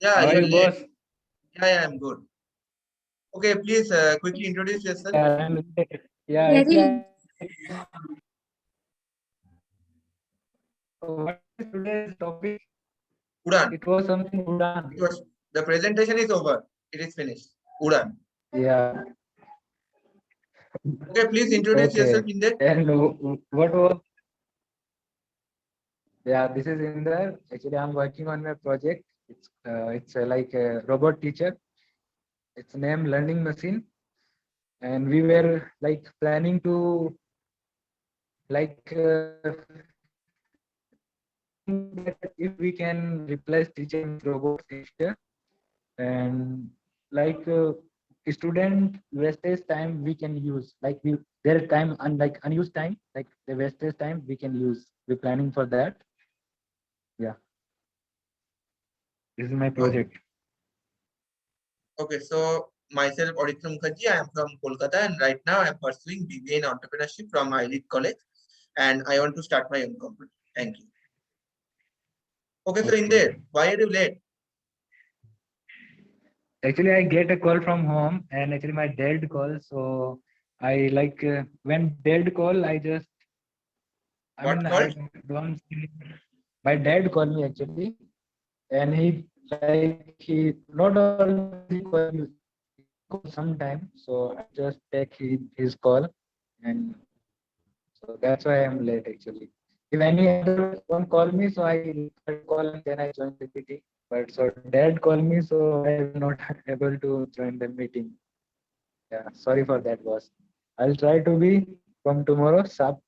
Yeah, How are you're you, late. boss? Yeah, I'm good. Okay, please quickly introduce yourself. Yeah, I'm yeah. Actually, Very so what is today's topic? Udan. It was something Udan. It was the presentation is over. It is finished. Udan. Yeah. Okay, please introduce yourself Okay. in that. And what was? Yeah, this is Inder. Actually, I'm working on my project. It's like a robot teacher. It's named Learning Machine, and we were like planning to like that if we can replace teacher with robots in future, and like student wastage time we can use, like we their time unlike unused time, like the wastage time we can use. We're planning for that. Yeah, this is my Oh, project. okay, so myself, Aditya Mukherjee, I am from Kolkata, and right now I'm pursuing BBA in entrepreneurship from ILIT College, and I want to start my own company. Thank you. Okay, so in Okay, there, why are you late? actually I get a call from home, and actually my dad call, so I like when dad call I just, I What mean, I called? don't my dad called me actually, and he like he not always he call you, he call sometime, so I just take his call, and so that's why I'm late actually. If any other one call me, so I cut the call and then I join the meeting. But so dad call me, so I will not able to join the meeting. Yeah, sorry for that, boss. I'll try to be from tomorrow sharp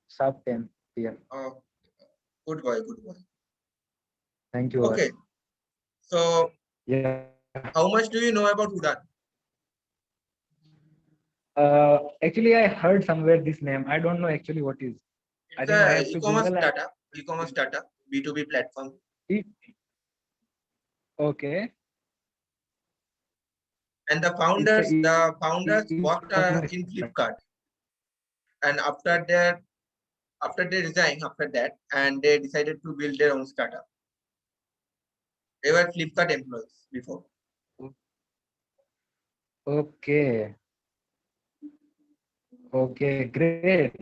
10 p.m. Oh, good boy, good boy. Thank you, Okay, boss. so Yeah. how much do you know about Udan? Actually, I heard somewhere this name. I don't know actually what is. I It's think I a have to e-commerce Google and. startup, B2B platform. E- Okay, And it's a the e-commerce. founders worked in Flipkart, and after they resigned after that, and they decided to build their own startup. They were Flipkart employees before. Okay, okay, great.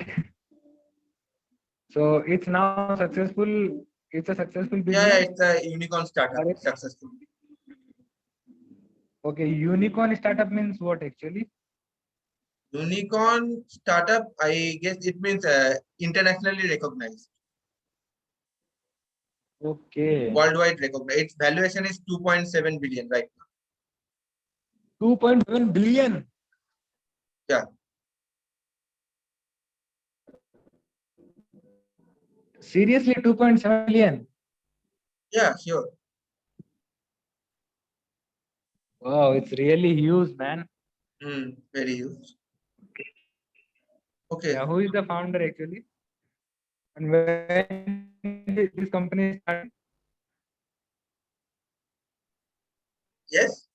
So it's now successful. It's a successful Yeah, business. yeah, it's a unicorn Are startup, it? successful. Okay, unicorn startup means what actually? Unicorn startup, I guess it means internationally recognized, Okay, worldwide recognized. Its valuation is 2.7 billion right now. 2.7 billion. Yeah, Seriously, 2.7 billion. yeah, sure. Wow, it's really huge, man. Very huge. Okay, Yeah, who is the founder actually? And when this company started? yes,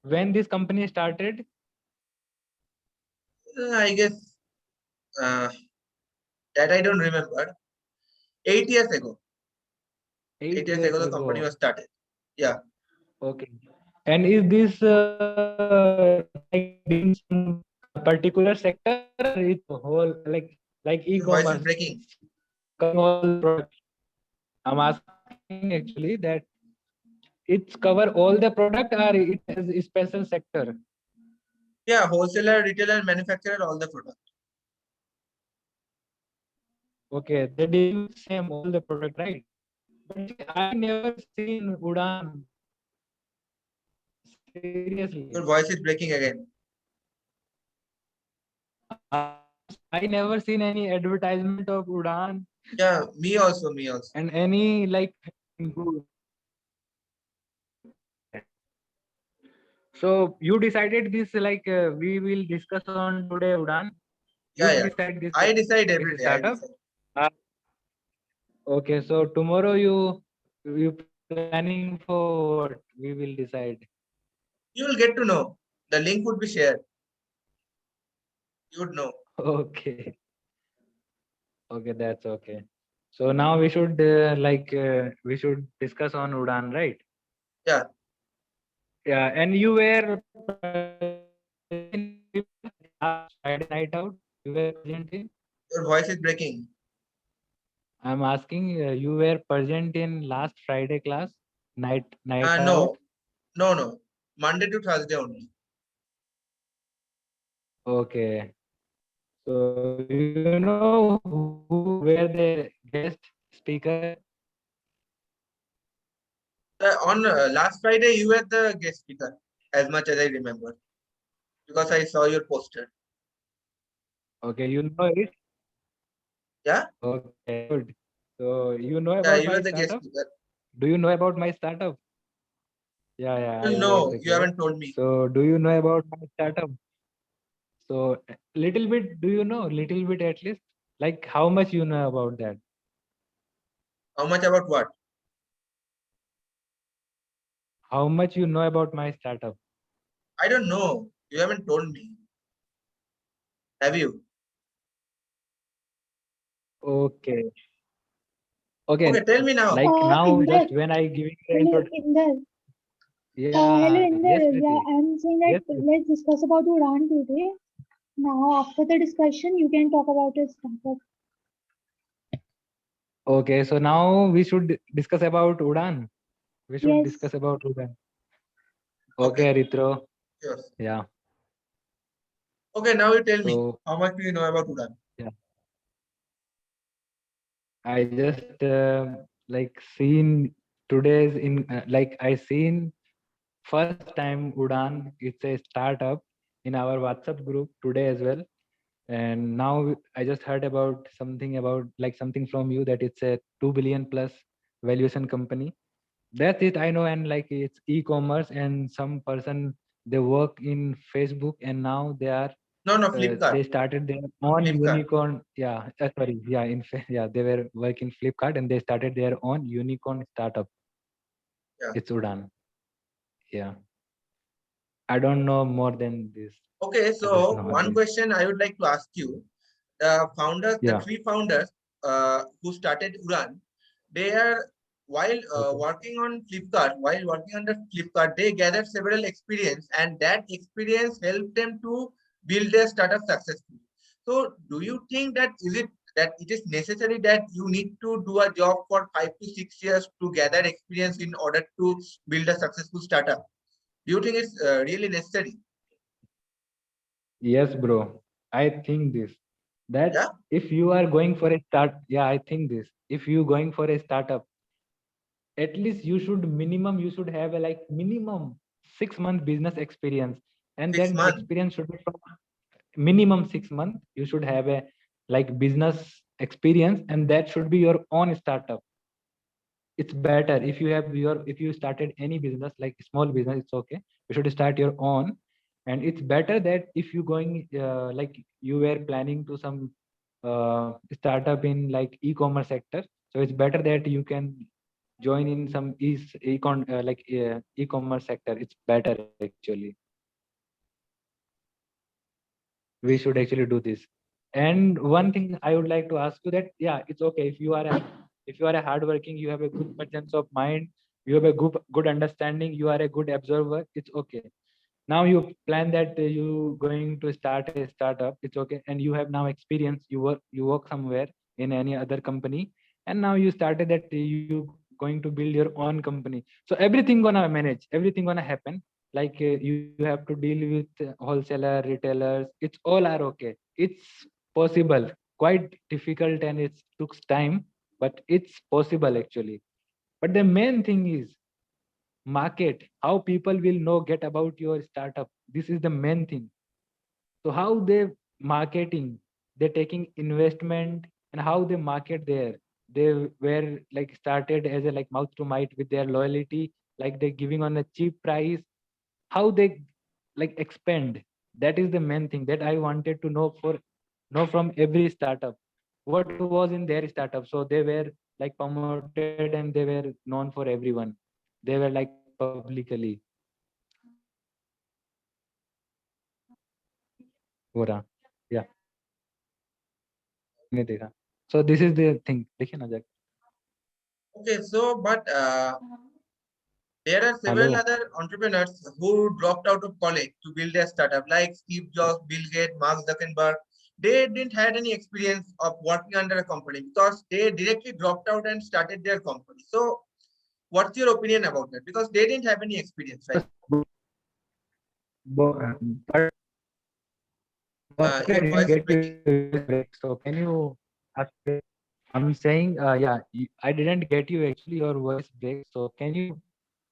When this company started? I guess uh, that I don't remember. 8 years ago. 8 8 years years ago, the company ago. was started. Yeah. Okay. And is this like dealing some particular sector, or it's a whole like Your voice is e-commerce? breaking. It's covering all the product. I'm asking actually that it's cover all the product, or it has a special sector? Yeah, wholesaler, retailer, manufacturer, all the product. Okay, they're dealing with same all the product, right? But actually, I never seen Udan. Seriously, Your voice is breaking again. I never seen any advertisement of Udan Yeah, me also, me also. and any like. So you decided this like we will discuss on today, Udan. You Yeah, yeah. decide this I decide this every day. I startup. decide. Uh, okay, so tomorrow you planning for what? We will decide. You will get to know. The link would be shared. You would know. Okay, okay, that's okay. So now we should we should discuss on Udan, right? Yeah. Yeah, and you were in last Friday night out. You were present in. Your voice is breaking. I'm asking. You were present in last Friday class night out. No, no, no. Monday to Thursday only. Okay. So you know who were the guest speaker? On last Friday, you were the guest speaker, as much as I remember, because I saw your poster. Okay, you know it. Yeah, Okay, good. So you know yeah, about you were my the guest startup? speaker. Do you know about my startup? Yeah, I was No, the you guest. haven't told me. So do you know about my startup? So little bit, do you know? Little bit at least. Like how much you know about that? How much about what? How much you know about my startup? I don't know. You haven't told me. Have you? Okay. Okay. Okay, tell me now. Like now, Inder, just when I giving the hello, intro. Inder. Hello, Yeah. Inder. Yes, Yeah, Priti. I'm saying that Yes, Priti. let's discuss about Udan today. Now, after the discussion, you can talk about your startup. Okay. So now we should discuss about Udan. We should Yes. discuss about Udan. Okay, Okay, Ritro. sure. Yeah. Okay, now you tell me. So How much do you know about Udan? yeah, I just like seen today's in like I seen first time Udan. It's a startup in our WhatsApp group today as well. And now I just heard about something about like something from you that it's a 2 billion plus valuation company. That's it I know. And like it's e-commerce and some person they work in Facebook and now they are No, no, Flipkart. they started their own Flipkart. unicorn. Yeah, sorry. Yeah, yeah, they were working Flipkart and they started their own unicorn startup. Yeah. It's Udan. Yeah, I don't know more than this. Okay, I just so know one this. question I would like to ask you. The founders, the Yeah. three founders who started Udan, they are while Okay. working on Flipkart, while working under Flipkart, they gathered several experience, and that experience helped them to build their startup successfully. So, do you think that it is necessary that you need to do a job for 5 to 6 years to gather experience in order to build a successful startup? Do you think it's really necessary? Yes, bro. I think this. Yeah, That if you are going for a start, yeah, I think this. If you going for a startup, at least you should have a like minimum 6 month business experience, and that 6 months. experience should be from minimum 6 months. You should have a like business experience, and that should be your own startup. It's better if you have your if you started any business like small business, it's okay. You should start your own, and it's better that if you going like you were planning to some startup in like e-commerce sector, so it's better that you can join in some e-commerce sector. It's better actually. We should actually do this. And one thing I would like to ask you that yeah, it's okay if you are a hardworking, you have a good presence of mind, you have a good understanding, you are a good observer, it's okay. Now you plan that you going to start a startup, it's okay. And you have now experience, you work somewhere in any other company, and now you started that you going to build your own company. So everything gonna manage, everything gonna happen. Like you have to deal with wholesaler, retailers, it's all are okay. It's possible, quite difficult, and it took time, but it's possible actually. But the main thing is market, how people will know get about your startup. This is the main thing. So how they marketing, they're taking investment, and how they market there. They were like started as a like mouth to mouth with their loyalty, like they're giving on a cheap price. How they like expand. That is the main thing that I wanted to know from every startup. What was in their startup? So they were like promoted and they were known for everyone. They were like publicly. हो रहा या नहीं देखा. So this is the thing. देखिए ना जाके. Okay, so but There are several Hello. other entrepreneurs who dropped out of college to build their startup, like Steve Jobs, Bill Gates, Mark Zuckerberg. They didn't had any experience of working under a company because they directly dropped out and started their company. So, what's your opinion about that? Because they didn't have any experience, right? But Your I didn't voice is get breaking. you break. So can you ask? I'm saying, yeah, I didn't get you actually. Your voice breaks. So can you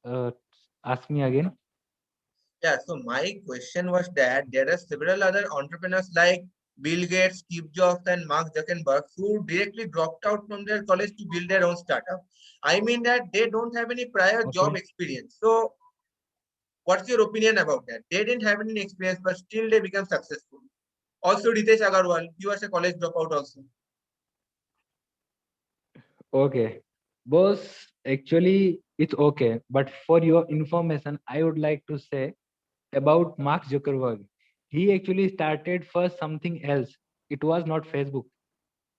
uh, ask me again? Yeah, so my question was that there are several other entrepreneurs like Bill Gates, Steve Jobs, and Mark Zuckerberg who directly dropped out from their college to build their own startup. I mean that they don't have any prior job Okay. experience. So, what's your opinion about that? They didn't have any experience, but still they become successful. Also, Ritesh Agarwal, he was a college dropout also. Okay. Boss, actually, it's okay. But for your information, I would like to say about Mark Zuckerberg. He actually started first something else. It was not Facebook.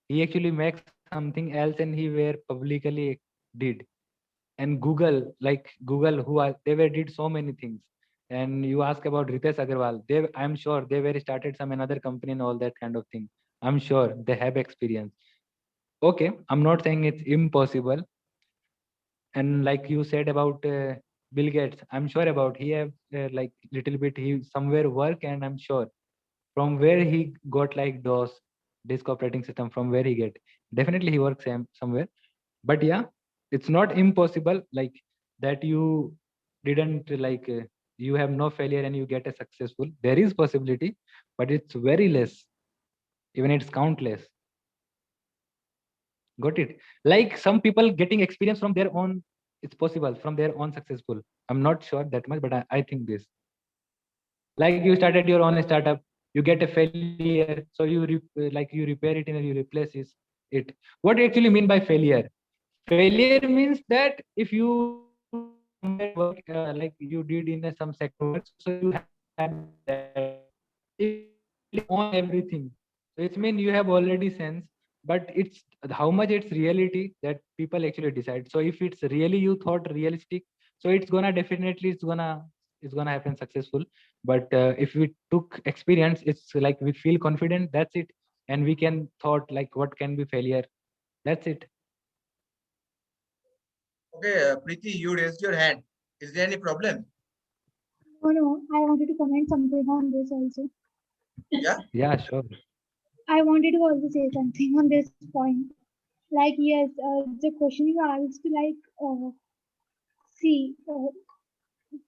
He actually makes something else and he were publicly did. And Google, like Google, who are they were did so many things. And you ask about Ritesh Agarwal, I'm sure they were started some another company and all that kind of thing. I'm sure they have experience. Okay, I'm not saying it's impossible. And like you said about Bill Gates, I'm sure about he have like little bit he somewhere work, and I'm sure from where he got like those disk operating system, from where he get, definitely he works somewhere. But yeah, it's not impossible like that you didn't like you have no failure and you get a successful. There is possibility, but it's very less, even it's countless. Got it? Like some people getting experience from their own, it's possible from their own successful. I'm not sure that much, but I think this. Like you started your own startup, you get a failure, so like you repair it and you replace it. What do you actually mean by failure? Failure means that if you somewhere work like you did in some sector work, so you have that. If you actually own everything, so it means you have already sense, but it's how much it's reality that people actually decide. So if it's really you thought realistic, so it's gonna definitely it's gonna happen successful. But if we took experience, it's like we feel confident, that's it. And we can thought like what can be failure, that's it. Okay, Preeti, you raised your hand. Is there any problem? No, no, I wanted to comment something on this also. Yeah. Yeah, sure. I wanted to also say something on this point. Like, yes, the question you asked, like, see,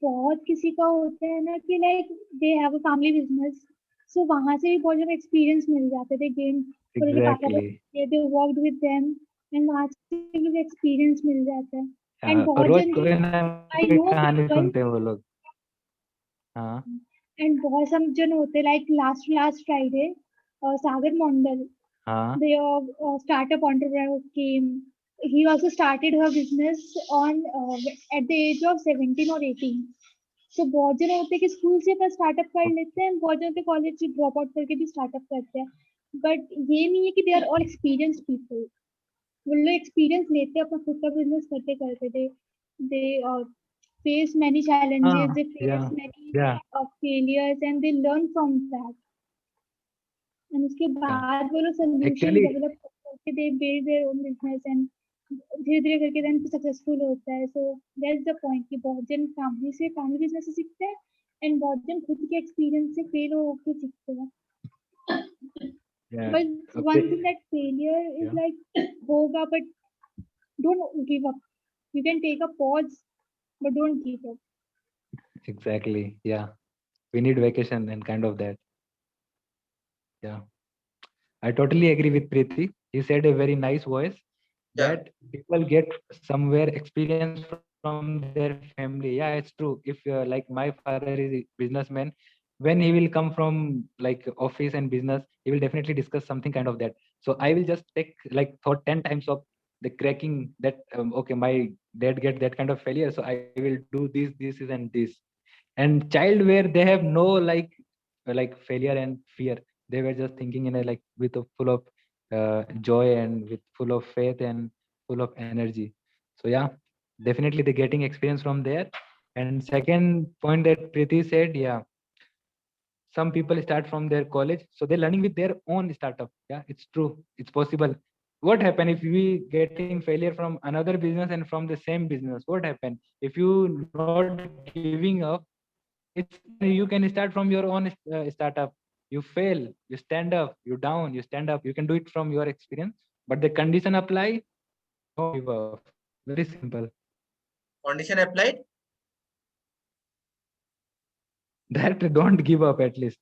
बहुत किसी का होता है ना कि like they have a family business, so वहां से भी बहुत ज्यादा experience मिल जाते थे gain, और उनके पापा को Exactly. they worked with them, and वहां से भी experience मिल जाता है. And और बहुत रोज जन कोई ना I कोई know कहानी people, सुनते हैं वो लोग. हाँ. and बहुत some जन होते like last Friday, Sagar Mondal, हाँ. the startup entrepreneur came. He also started her business on at the age of 17 or 18. So बहुत जने होते हैं कि स्कूल से अपना स्टार्टअप कर लेते हैं, बहुत जने होते हैं कॉलेज से ड्रॉप आउट करके भी स्टार्टअप करते हैं. बट ये नहीं है कि they are all experience people. वो लोग एक्सपीरियंस लेते हैं, अपना खुद का बिजनेस करते करते दे face many challenges, हाँ. they face Yeah. many Yeah. failures, and they learn from that. And उसके Yeah. बाद वो लोग solution Actually, develop करके they build their own business, and धीरे धीरे करके then सक्सेसफुल होता है. सो दैट्स द पॉइंट कि बहुत जन फैमिली बिजनेस से सीखते हैं, एंड बहुत जन खुद के एक्सपीरियंस से फेल होकर सीखते हैं. yeah. But one thing Okay. That failure is Yeah. Like होगा, but don't give up. You can take a pause, but don't give up. Exactly. Yeah. We need vacation and kind of that. Yeah. I totally agree with Preeti. He said a very nice voice Yeah. that people get somewhere experience from their family. Yeah, it's true. If like my father is a businessman, when he will come from like office and business, he will definitely discuss something kind of that. So I will just take like thought 10 times of the cracking that okay, my dad get that kind of failure, so I will do this and this. And child where they have no like failure and fear, they were just thinking in a like with a full of joy and with full of faith and full of energy. So yeah, definitely they're getting experience from there. And second point that Preeti said, yeah, some people start from their college, so they're learning with their own startup. Yeah, it's true, it's possible. What happen if we getting failure from another business and from the same business? What happen if you not giving up? It's fine, you can start from your own startup. You fail, you stand up, you down, you stand up, you can do it from your experience. But the condition apply, don't give up. Very simple. Condition applied? That don't give up at least.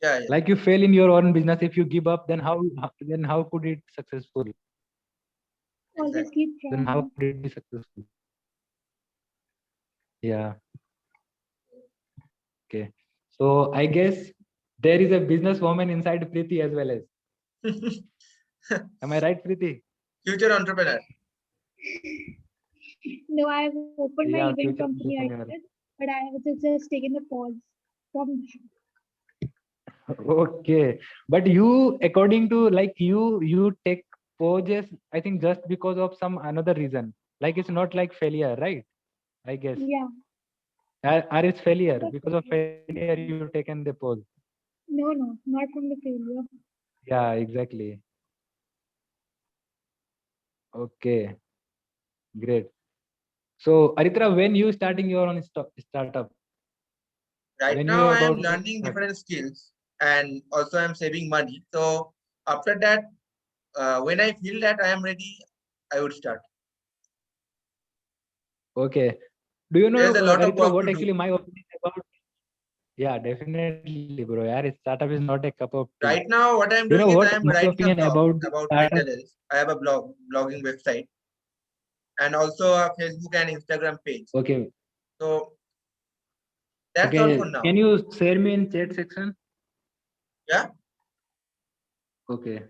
Yeah, yeah. Like you fail in your own business, if you give up, then how could it successful? Always Exactly. keep Then how trying. could it be successful? Yeah. Okay. So I guess there is a businesswoman inside Preeti as well as. Am I right, Preeti? Future entrepreneur. No, I have opened my Yeah, event future company entrepreneur. idea, but I have just taken a pause from Okay. But you, according to like you take poses, I think just because of some another reason. Like it's not like failure, right? I guess. yeah. Or it's failure. Not Because of failure. failure, you taken the pose. No, no, not from the failure. Yeah, exactly. Okay, great. So Aritra, when you starting your own startup, Right when you now, are I am about to learning start. different skills and also I'm saving money. So after that, when I feel that I am ready, I would start. Okay. Do you know, There's a lot of Aritra, work what to do. actually my opinion about? Yeah, definitely, bro. Yeah, startup is not a cup of tea. Right now, what I'm You know doing is what I am my writing a opinion blog about the about startup? mental health. I have a blogging website, and also a Facebook and Instagram page. Okay. So that's all for Okay. now. Can you share me in chat section? Yeah. Okay.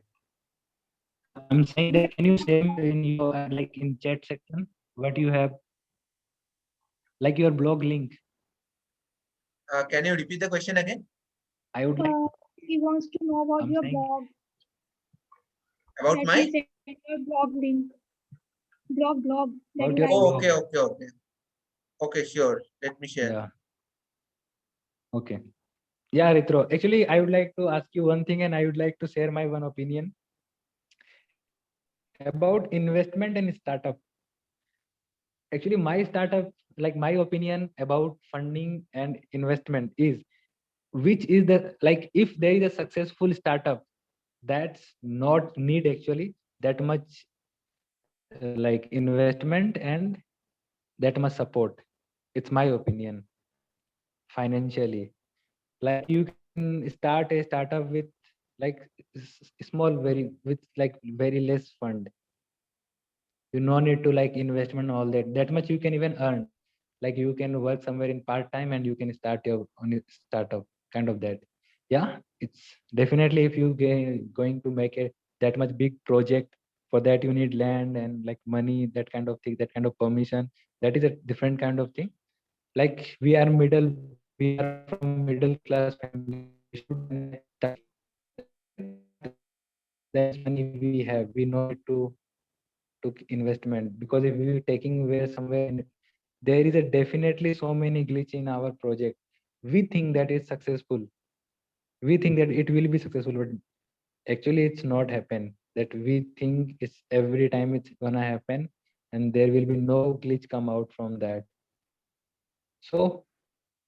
I'm saying that can you share me in your like in chat section what you have, like your blog link? Can you repeat the question again I would like. He wants to know about I'm your saying blog about that my? you sent your blog link, blog that about you your write. Oh, blog. okay, okay, okay. Okay, sure. Let me share. Yeah. Okay. Yeah, Ritro. Actually, I would like to ask you one thing, and I would like to share my one opinion about investment and startup. Actually, my startup, like my opinion about funding and investment is which is the like if there is a successful startup that's not need actually that much like investment and that much support. It's my opinion financially. Like you can start a startup with like small very with like very less fund. You no need to like investment all that much you can even earn. Like you can work somewhere in part time and you can start your own startup kind of that. Yeah, it's definitely if you going to make a that much big project, for that you need land and like money, that kind of thing, that kind of permission. That is a different kind of thing. Like we are from middle class family, we should that much money we have, we no need to took investment, because if we taking where somewhere there is a definitely so many glitch in our project. We think that is successful, we think that it will be successful, but actually it's not happen that we think it's every time it's gonna happen, and there will be no glitch come out from that. So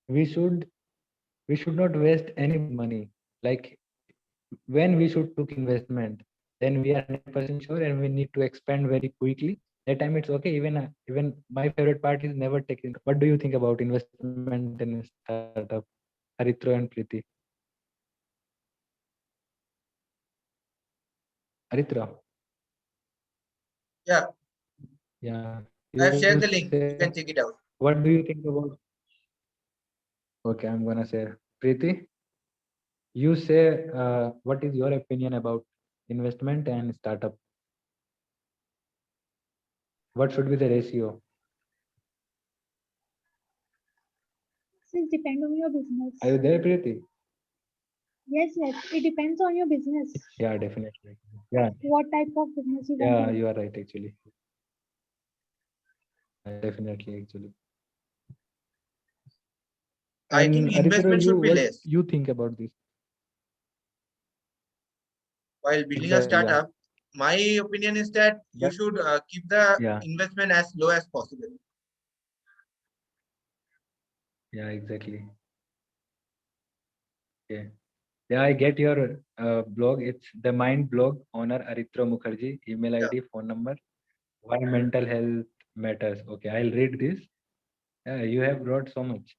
we should we should not waste any money. Like when we should took investment, then we are 100% sure and we need to expand very quickly. That time it's okay. Even my favorite part is never taking. What do you think about investment in a startup, Haritro and Preeti? Haritra, Yeah, yeah, I have you shared the link. say You can check it out. what do you think about? Okay, I'm gonna share. Preeti, you say what is your opinion about investment and startup? What should be the ratio? It depends on your business. Are you there, Preeti? Yes, yes, it depends on your business. Yeah, definitely. Yeah, What type of business you want to yeah, run. you are right actually. Definitely, actually. I And think Aritra, investment should be what less. you think about this? While building a Exactly. Yeah. startup, my opinion is that you But should keep the yeah, investment as low as possible. yeah, exactly. Okay. Yeah, I get your blog. It's the Mind blog, owner Aritra Mukherjee, email Yeah. ID, phone number. Why mental health matters. Okay, I'll read this. Yeah, you have wrote so much.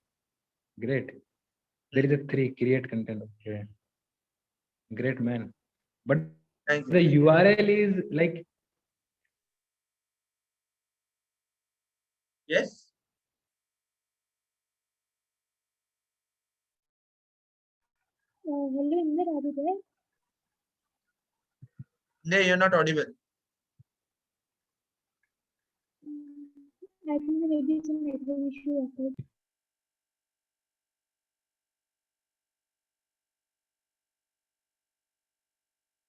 Great. There is a 3, create content. Okay. Great man. But Thank the you. URL is like, Yes. Hello, Inder, are you there? No, you're not audible. I think there may be some network issue occurred.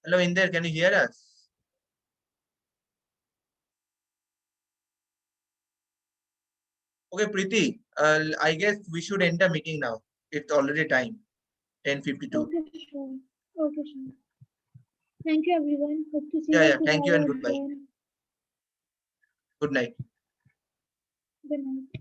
Hello, Inder, can you hear us? Okay, Preeti, I guess we should end the meeting now. It's already time, 10:52. Okay, sure. Okay, sure. Thank you, everyone. Hope to see Yeah, you yeah. Thank you and tomorrow goodbye. again. Good night. Good night.